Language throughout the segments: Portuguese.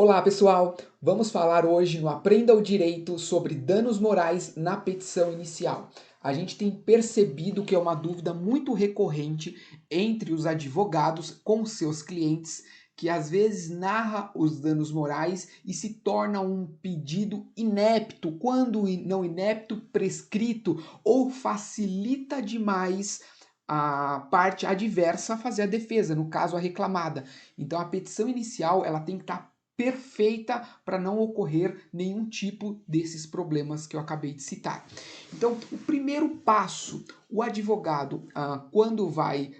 Olá, pessoal! Vamos falar hoje no Aprenda o Direito sobre danos morais na petição inicial. A gente tem percebido que é uma dúvida muito recorrente entre os advogados com seus clientes, que às vezes narra os danos morais e se torna um pedido inepto, quando não inepto, prescrito, ou facilita demais a parte adversa a fazer a defesa, no caso a reclamada. Então a petição inicial ela tem que estar perfeita para não ocorrer nenhum tipo desses problemas que eu acabei de citar. Então, o primeiro passo, o advogado, quando vai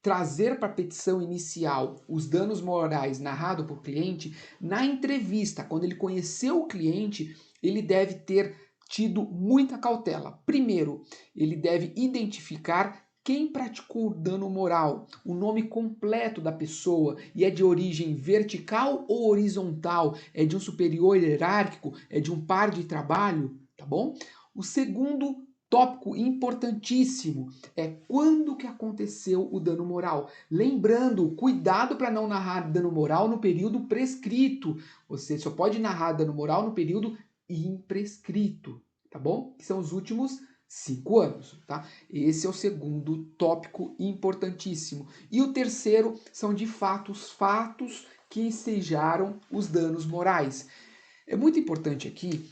trazer para a petição inicial os danos morais narrados por cliente, na entrevista, quando ele conheceu o cliente, ele deve ter tido muita cautela. Primeiro, ele deve identificar quem praticou o dano moral, o nome completo da pessoa, e é de origem vertical ou horizontal, é de um superior hierárquico, é de um par de trabalho, tá bom? O segundo tópico importantíssimo é quando que aconteceu o dano moral. Lembrando, cuidado para não narrar dano moral no período prescrito. Você só pode narrar dano moral no período imprescrito, tá bom? Que são os últimos 5 anos, tá? Esse é o segundo tópico importantíssimo. E o terceiro são de fato os fatos que ensejaram os danos morais. É muito importante aqui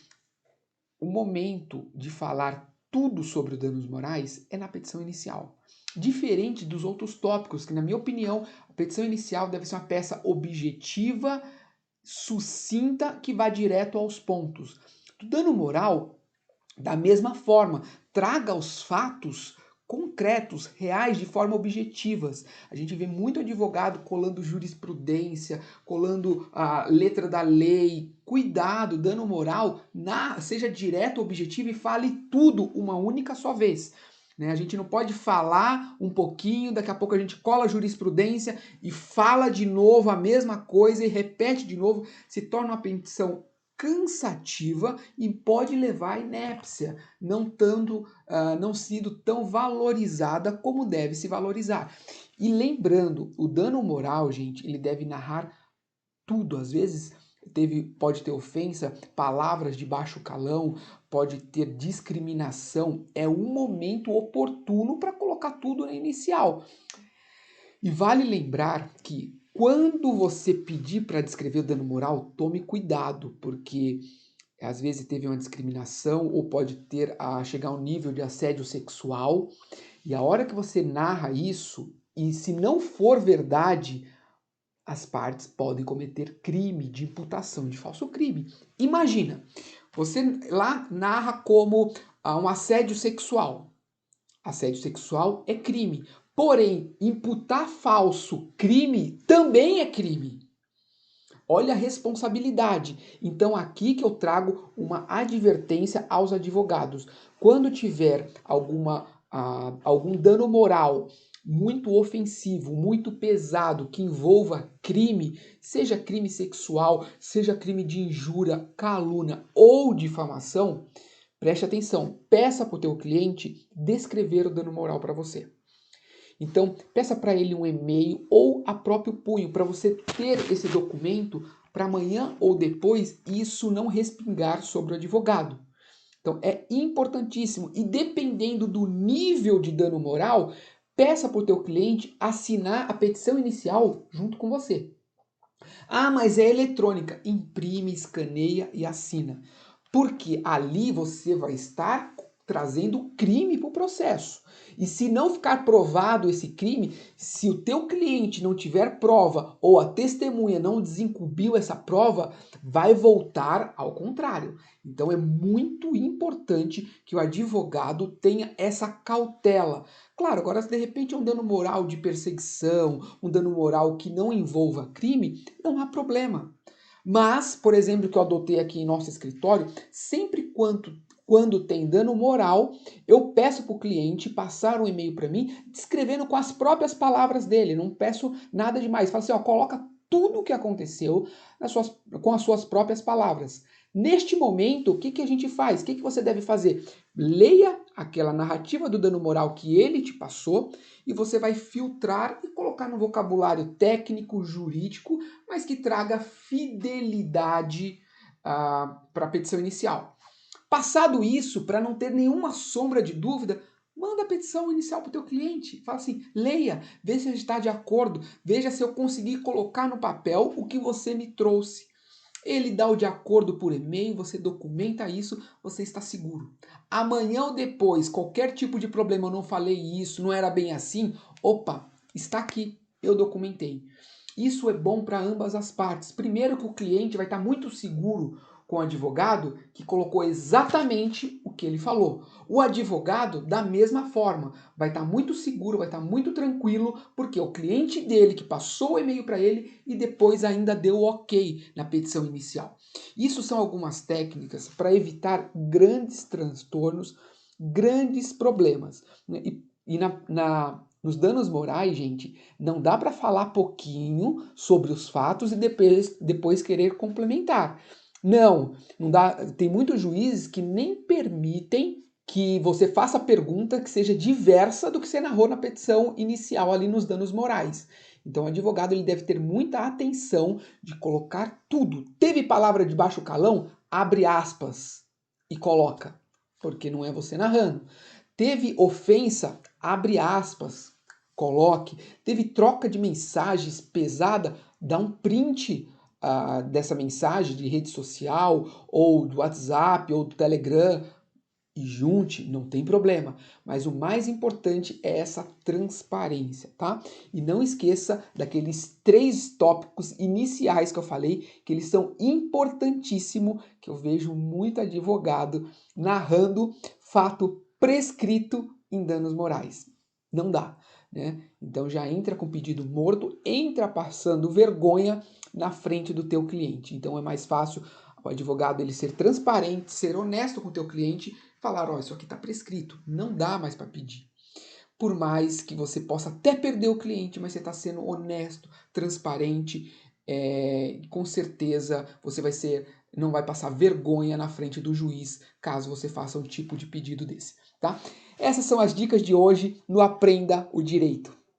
o momento de falar tudo sobre os danos morais é na petição inicial. Diferente dos outros tópicos, que na minha opinião, a petição inicial deve ser uma peça objetiva, sucinta, que vá direto aos pontos. Do dano moral, da mesma forma, traga os fatos concretos, reais, de forma objetivas. A gente vê muito advogado colando jurisprudência, colando a letra da lei. Cuidado, dano moral, seja direto, objetivo e fale tudo uma única só vez. A gente não pode falar um pouquinho, daqui a pouco a gente cola a jurisprudência e fala de novo a mesma coisa e repete de novo, se torna uma petição cansativa e pode levar à inépcia, não sendo tão valorizada como deve se valorizar. E lembrando, o dano moral, gente, ele deve narrar tudo. Às vezes pode ter ofensa, palavras de baixo calão, pode ter discriminação. É um momento oportuno para colocar tudo na inicial. E vale lembrar que quando você pedir para descrever o dano moral, tome cuidado, porque às vezes teve uma discriminação ou pode chegar a um nível de assédio sexual. E a hora que você narra isso, e se não for verdade, as partes podem cometer crime de imputação de falso crime. Imagina, você lá narra como um assédio sexual. Assédio sexual é crime. Porém, imputar falso crime também é crime. Olha a responsabilidade. Então, aqui que eu trago uma advertência aos advogados. Quando tiver algum dano moral muito ofensivo, muito pesado, que envolva crime, seja crime sexual, seja crime de injúria, calúnia ou difamação, preste atenção, peça para o teu cliente descrever o dano moral para você. Então, peça para ele um e-mail ou a próprio punho para você ter esse documento para amanhã ou depois isso não respingar sobre o advogado. Então, é importantíssimo e dependendo do nível de dano moral, peça para o teu cliente assinar a petição inicial junto com você. Ah, mas é eletrônica. Imprime, escaneia e assina. Porque ali você vai estar trazendo crime para o processo. E se não ficar provado esse crime, se o teu cliente não tiver prova ou a testemunha não desencumbiu essa prova, vai voltar ao contrário. Então é muito importante que o advogado tenha essa cautela. Claro, agora se de repente é um dano moral de perseguição, um dano moral que não envolva crime, não há problema. Mas, por exemplo, que eu adotei aqui em nosso escritório, sempre quando tem dano moral, eu peço para o cliente passar um e-mail para mim, descrevendo com as próprias palavras dele, não peço nada demais. Falo assim, ó, coloca tudo o que aconteceu com as suas próprias palavras. Neste momento, o que, que a gente faz? O que, que você deve fazer? Leia aquela narrativa do dano moral que ele te passou e você vai filtrar e colocar no vocabulário técnico, jurídico, mas que traga fidelidade para a petição inicial. Passado isso, para não ter nenhuma sombra de dúvida, manda a petição inicial para o teu cliente. Fala assim, leia, veja se ele está de acordo, veja se eu consegui colocar no papel o que você me trouxe. Ele dá o de acordo por e-mail, você documenta isso, você está seguro. Amanhã ou depois, qualquer tipo de problema, eu não falei isso, não era bem assim, opa, está aqui, eu documentei. Isso é bom para ambas as partes. Primeiro que o cliente vai estar muito seguro com o advogado que colocou exatamente o que ele falou. O advogado, da mesma forma, vai estar muito seguro, vai estar muito tranquilo, porque o cliente dele que passou o e-mail para ele e depois ainda deu o ok na petição inicial. Isso são algumas técnicas para evitar grandes transtornos, grandes problemas. E nos danos morais, gente, não dá para falar pouquinho sobre os fatos e depois querer complementar. Não dá. Tem muitos juízes que nem permitem que você faça pergunta que seja diversa do que você narrou na petição inicial ali nos danos morais. Então, o advogado ele deve ter muita atenção de colocar tudo. Teve palavra de baixo calão? Abre aspas e coloca, porque não é você narrando. Teve ofensa? Abre aspas, coloque. Teve troca de mensagens pesada? Dá um print dessa mensagem de rede social, ou do WhatsApp, ou do Telegram, e junte, não tem problema. Mas o mais importante é essa transparência, tá? E não esqueça daqueles 3 tópicos iniciais que eu falei, que eles são importantíssimos, que eu vejo muito advogado narrando fato prescrito em danos morais. Não dá, né? Então já entra com pedido morto, entra passando vergonha na frente do teu cliente. Então é mais fácil o advogado ele ser transparente, ser honesto com o teu cliente, falar, ó, isso aqui está prescrito, não dá mais para pedir. Por mais que você possa até perder o cliente, mas você está sendo honesto, transparente, com certeza você não vai passar vergonha na frente do juiz caso você faça um tipo de pedido desse, tá? Essas são as dicas de hoje no Aprenda o Direito.